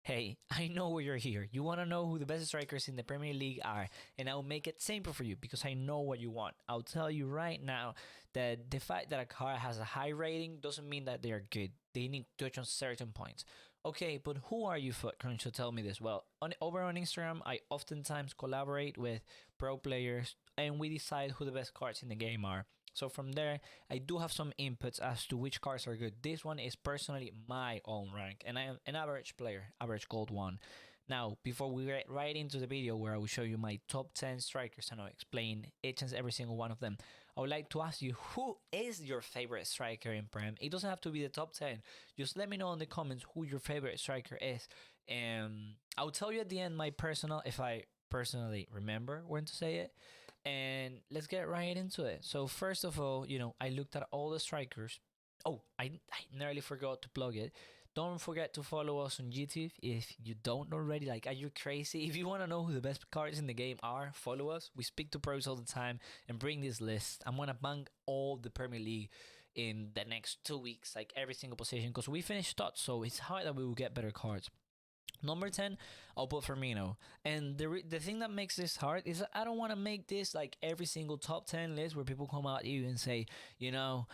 Hey, I know why you're here. You want to know who the best strikers in the Premier League are, and I'll make it simple for you because I know what you want. I'll tell you right now that the fact that a card has a high rating doesn't mean that they are good. They need to touch on certain points. Okay, but who are you, Footcrunch, to tell me this? Well, over on Instagram, I oftentimes collaborate with pro players, and we decide who the best cards in the game are. So from there, I do have some inputs as to which cards are good. This one is personally my own rank, and I am an average player, average gold one. Now, before we get right into the video where I will show you my top 10 strikers and I'll explain each and every single one of them, I would like to ask you, who is your favorite striker in Prem? It doesn't have to be the top 10. Just let me know in the comments who your favorite striker is. And I'll tell you at the end my personal, if I personally remember when to say it. And let's get right into it. So first of all, I looked at all the strikers. Oh, I nearly forgot to plug it. Don't forget to follow us on YouTube if you don't already. Like, are you crazy? If you want to know who the best cards in the game are, follow us. We speak to pros all the time and bring this list. I'm gonna bank all the Premier League in the next 2 weeks, like every single position, because we finished thoughts, so it's hard that we will get better cards. Number 10, I'll put Firmino. And the thing that makes this hard is I don't want to make this like every single top 10 list where people come at you and say, Agüero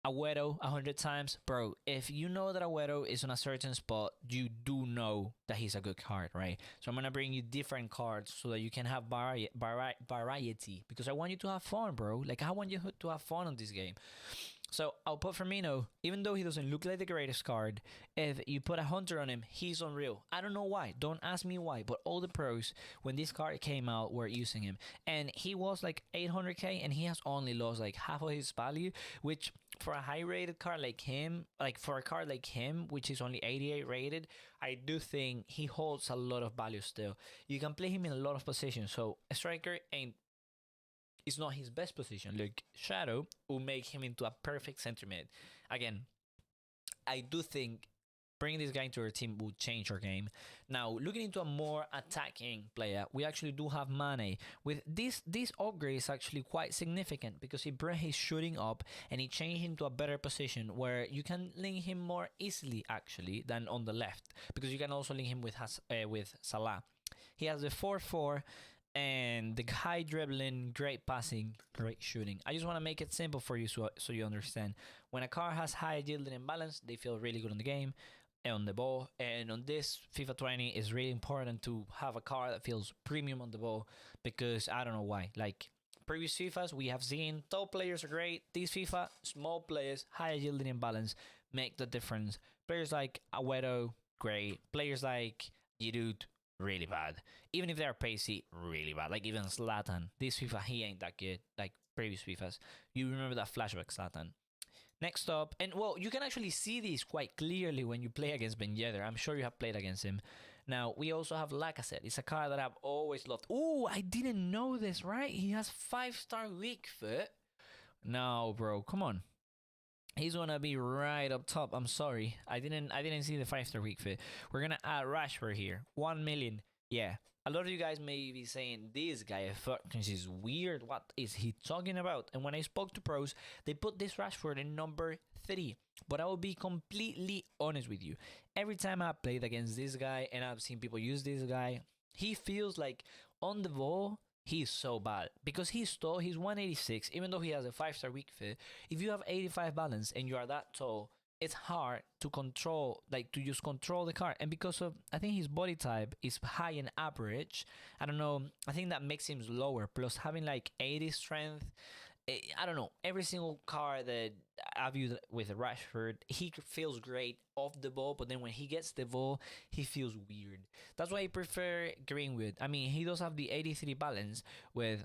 100 times. Bro, if you know that Agüero is on a certain spot, you do know that he's a good card, right? So I'm going to bring you different cards so that you can have variety because I want you to have fun, bro. Like, I want you to have fun on this game. So I'll put Firmino, even though he doesn't look like the greatest card, if you put a Hunter on him, he's unreal. I don't know why. Don't ask me why, but all the pros, when this card came out, were using him. And he was like 800k, and he has only lost like half of his value, which for a high rated card like him, which is only 88 rated, I do think he holds a lot of value still. You can play him in a lot of positions, so a striker ain't is not his best position. Look, Shadow will make him into a perfect center mid. Again, I do think bringing this guy into our team will change our game. Now, looking into a more attacking player, we actually do have Mane. With this upgrade is actually quite significant because he brought his shooting up and he changed him to a better position where you can link him more easily actually than on the left because you can also link him with Salah. He has the 4-4 and the high dribbling, great passing, great shooting. I just want to make it simple for you so you understand. When a car has high yielding and balance, they feel really good on the game and on the ball. And on this FIFA 20, it's really important to have a car that feels premium on the ball because I don't know why. Like previous FIFAs, we have seen top players are great. This FIFA, small players, high yielding and balance make the difference. Players like Agüero, great. Players like Giroud, really bad. Even if they're pacey, really bad. Like even Zlatan. This FIFA, he ain't that good. Like previous FIFAs. You remember that flashback Zlatan. Next up, and well, you can actually see these quite clearly when you play against Ben Yedder. I'm sure you have played against him. Now, we also have Lacazette. It's a card that I've always loved. Oh, I didn't know this, right? He has 5-star weak foot. No, bro, come on. He's gonna be right up top. I'm sorry. I didn't see the 5-star weak fit. We're gonna add Rashford here. 1 million. Yeah. A lot of you guys may be saying this guy is weird. What is he talking about? And when I spoke to pros, they put this Rashford in number 3. But I will be completely honest with you. Every time I played against this guy and I've seen people use this guy, he feels like on the ball he's so bad because he's tall. He's 186, even though he has a 5-star weak fit. If you have 85 balance and you are that tall, it's hard to control, like to just control the car. And because of, I think his body type is high and average. I don't know. I think that makes him lower. Plus having like 80 strength. I don't know. Every single car that I've used with Rashford, he feels great off the ball, but then when he gets the ball, he feels weird. That's why I prefer Greenwood. I mean, he does have the 83 balance with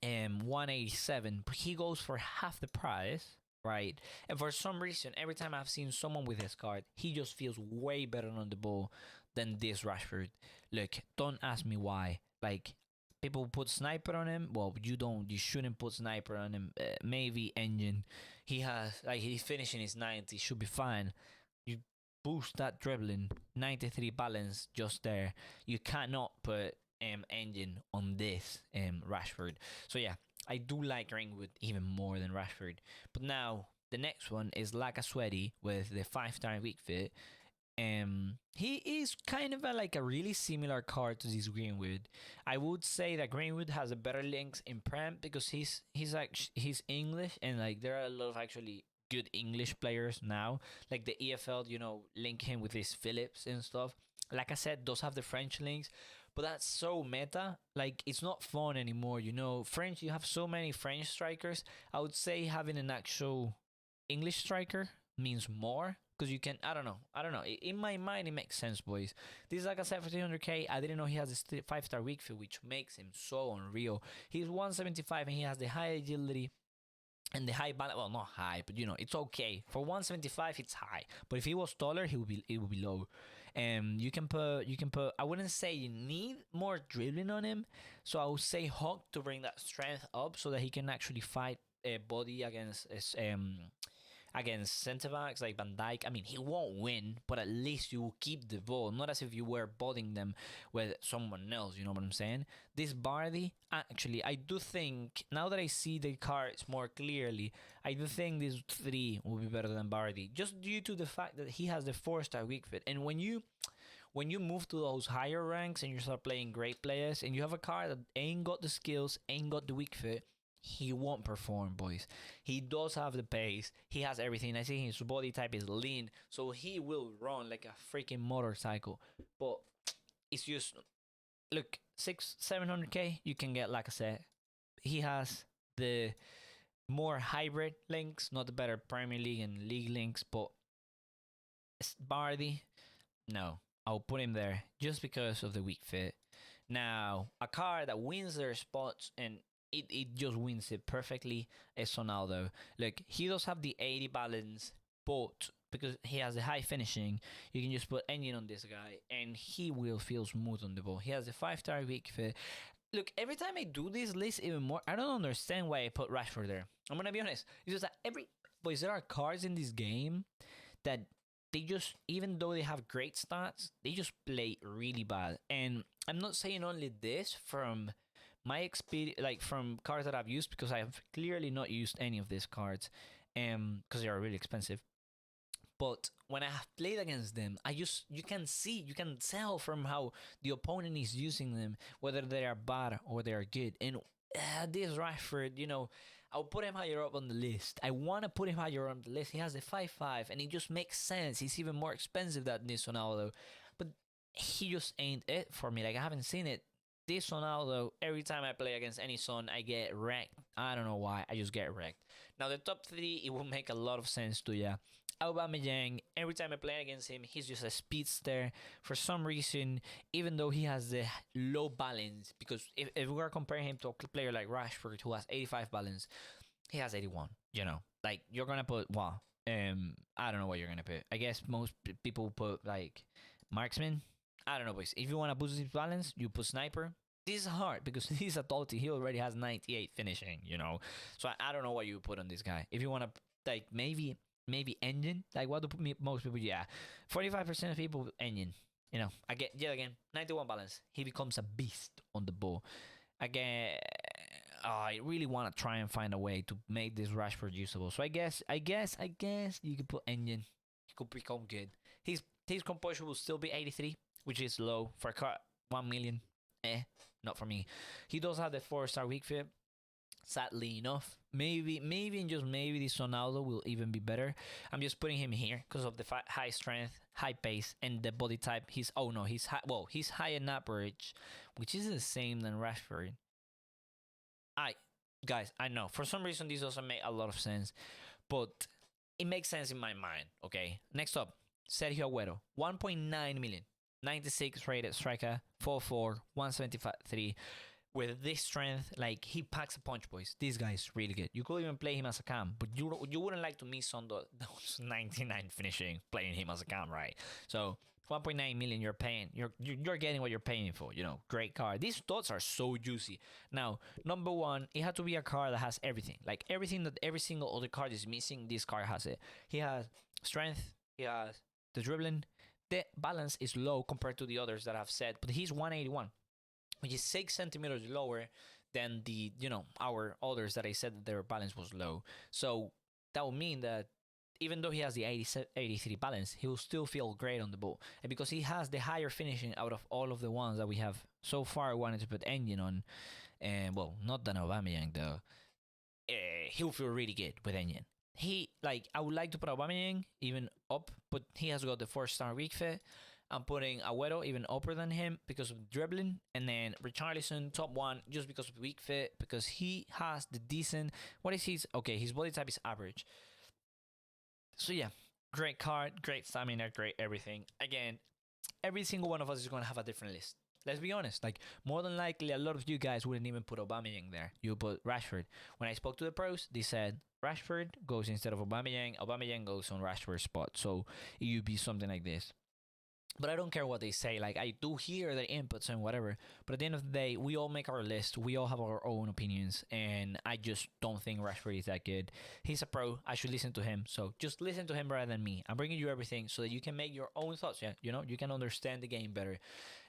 187, but he goes for half the price, right? And for some reason, every time I've seen someone with this card, he just feels way better on the ball than this Rashford. Look, don't ask me why. Like, people put sniper on him. Well, you shouldn't put sniper on him. Maybe engine. He has, like, he's finishing his 90, should be fine. You boost that dribbling, 93 balance just there. You cannot put engine on this Rashford. So yeah, I do like Greenwood even more than Rashford. But now the next one is Lacazette with the 5-star weak fit. He is kind of like a really similar card to this Greenwood. I would say that Greenwood has a better links in Prem because he's like he's English, and like there are a lot of actually good English players now. Like the EFL, link him with his Phillips and stuff. Like I said, those have the French links, but that's so meta. Like it's not fun anymore. French. You have so many French strikers. I would say having an actual English striker means more because you can. I don't know. In my mind, it makes sense, boys. This is like I said for 300k. I didn't know he has a 5-star weak foot, which makes him so unreal. He's 175 and he has the high agility and the high balance. Well, not high, but it's okay for 175. It's high, but if he was taller, it would be low. And you can put. I wouldn't say you need more dribbling on him, so I would say Hawk to bring that strength up so that he can actually fight a body against centre backs like Van Dijk. I mean, he won't win, but at least you will keep the ball, not as if you were bodying them with someone else. You know what I'm saying? This Bardi, actually, I do think now that I see the cards more clearly, I do think these three will be better than Bardi, just due to the fact that he has the 4-star weak fit. And when you move to those higher ranks and you start playing great players, and you have a card that ain't got the skills, ain't got the weak fit, he won't perform, boys. He does have the pace. He has everything. I think his body type is lean, so he will run like a freaking motorcycle. But it's just look, 700k. You can get, like I said, he has the more hybrid links, not the better Premier League and League links. But Bardi, no, I'll put him there just because of the weak fit. Now, a car that wins their spots and it just wins it perfectly is Ronaldo. Look, he does have the 80 balance, but because he has the high finishing, you can just put engine on this guy and he will feel smooth on the ball. He has a 5-star weak fit. Look, every time I do this list even more, I don't understand why I put Rashford there. I'm gonna be honest. It's just that boys, there are cards in this game that they just, even though they have great stats, they just play really bad. And I'm not saying only this from my experience, like from cards that I've used, because I have clearly not used any of these cards, because they are really expensive. But when I have played against them, you can tell from how the opponent is using them whether they are bad or they are good. And this Rashford, I'll put him higher up on the list. I want to put him higher on the list. He has a 5-5, and it just makes sense. He's even more expensive than this Ronaldo, but he just ain't it for me. Like I haven't seen it. This Ronaldo, every time I play against any son, I get wrecked. I don't know why. I just get wrecked. Now, the top three, it will make a lot of sense to you. Aubameyang, every time I play against him, he's just a speedster. For some reason, even though he has the low balance, because if we're comparing him to a player like Rashford, who has 85 balance, he has 81. Like you're gonna put I don't know what you're gonna put. I guess most people put like marksman. I don't know, boys. If you want to boost his balance, you put sniper. This is hard because he's a Totti. He already has 98 finishing, So I don't know what you put on this guy. If you want to, like, maybe engine. Like, what do most people? Yeah, 45% of people engine. I get yet again 91 balance. He becomes a beast on the ball. Again, I really want to try and find a way to make this Rashford usable. So I guess you could put engine. He could become good. His composure will still be 83, which is low for a car. 1 million. Not for me. He does have the 4-star weak fit. Sadly enough, maybe and just maybe this Ronaldo will even be better. I'm just putting him here because of the high strength, high pace, and the body type. He's high. Well, he's high in average, which is the same than Rashford. Guys, I know for some reason this doesn't make a lot of sense, but it makes sense in my mind. Okay, next up, Sergio Agüero, 1.9 million, 96 rated striker, 4'4", 175 with this strength. Like, he packs a punch, boys. This guy is really good. You could even play him as a cam, but you wouldn't like to miss on those 99 finishing playing him as a cam, right? So 1.9 million you're paying. You're getting what you're paying for. Great card. These dots are so juicy. Now, number one, it had to be a card that has everything. Like, everything that every single other card is missing, this card has it. He has strength. He has the dribbling. The balance is low compared to the others that I've said, but he's 181. Which is 6 centimeters lower than our others that I said that their balance was low. So that would mean that even though he has the 83 balance, he will still feel great on the ball. And because he has the higher finishing out of all of the ones that we have so far wanted to put engine on, and well, not than Aubameyang though, he'll feel really good with engine. He like I would like to put Aubameyang even up, but he has got the 4-star weak fit. I'm putting Agüero even upper than him because of dribbling, and then Richarlison top one just because of weak fit, because he has the decent. What is his? Okay, his body type is average. So yeah, great card, great stamina, great everything. Again, every single one of us is gonna have a different list. Let's be honest. Like more than likely, a lot of you guys wouldn't even put Aubameyang there. You put Rashford. When I spoke to the pros, they said Rashford goes instead of Aubameyang. Aubameyang goes on Rashford's spot. So it would be something like this. But I don't care what they say. Like I do hear their inputs and whatever. But at the end of the day, we all make our list. We all have our own opinions, and I just don't think Rashford is that good. He's a pro. I should listen to him. So just listen to him rather than me. I'm bringing you everything so that you can make your own thoughts. Yeah, you can understand the game better.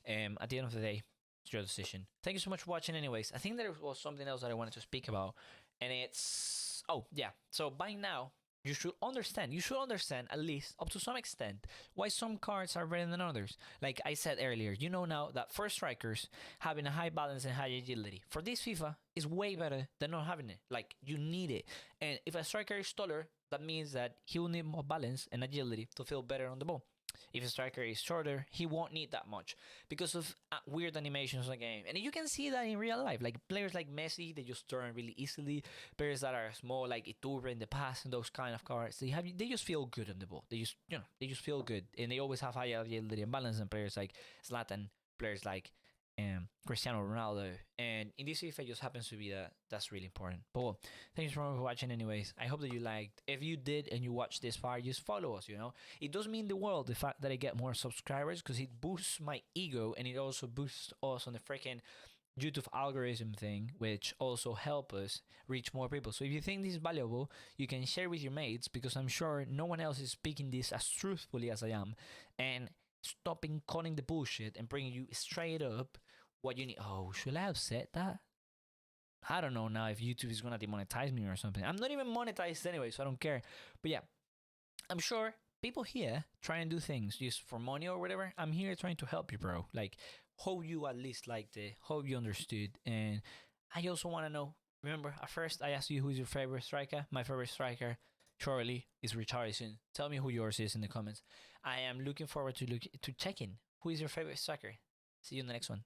At the end of the day, it's your decision. Thank you so much for watching. Anyways, I think there was something else that I wanted to speak about, and it's yeah. So by now, you should understand. You should understand at least up to some extent why some cards are better than others. Like I said earlier, you know now that first strikers having a high balance and high agility for this FIFA is way better than not having it. Like you need it, and if a striker is taller, that means that he will need more balance and agility to feel better on the ball. If a striker is shorter, he won't need that much because of weird animations in the game. And you can see that in real life. Like players like Messi, they just turn really easily. Players that are small, like Iturbe in the past, and those kind of cards, they just feel good on the ball. They just feel good, and they always have high agility and balance. And players like Zlatan, players like Cristiano Ronaldo, and in this FIFA it just happens to be that's really important. But well, thanks for watching anyways. I hope that you liked. If you did and you watched this far, just follow us. It does mean the world, the fact that I get more subscribers, because it boosts my ego, and it also boosts us on the freaking YouTube algorithm thing, which also help us reach more people. So if you think this is valuable, you can share with your mates, because I'm sure no one else is speaking this as truthfully as I am, and stopping calling the bullshit and bringing you straight up what you need. Oh, should I have said that? I don't know now if YouTube is gonna demonetize me or something. I'm not even monetized anyway, so I don't care. But yeah, I'm sure people here try and do things just for money or whatever. I'm here trying to help you, bro. Like, hope you at least liked it, hope you understood. And I also want to know, remember, at first I asked you who's your favorite striker. My favorite striker, surely, is Richarlison. Tell me who yours is in the comments. I am looking forward to checking who is your favorite striker. See you in the next one.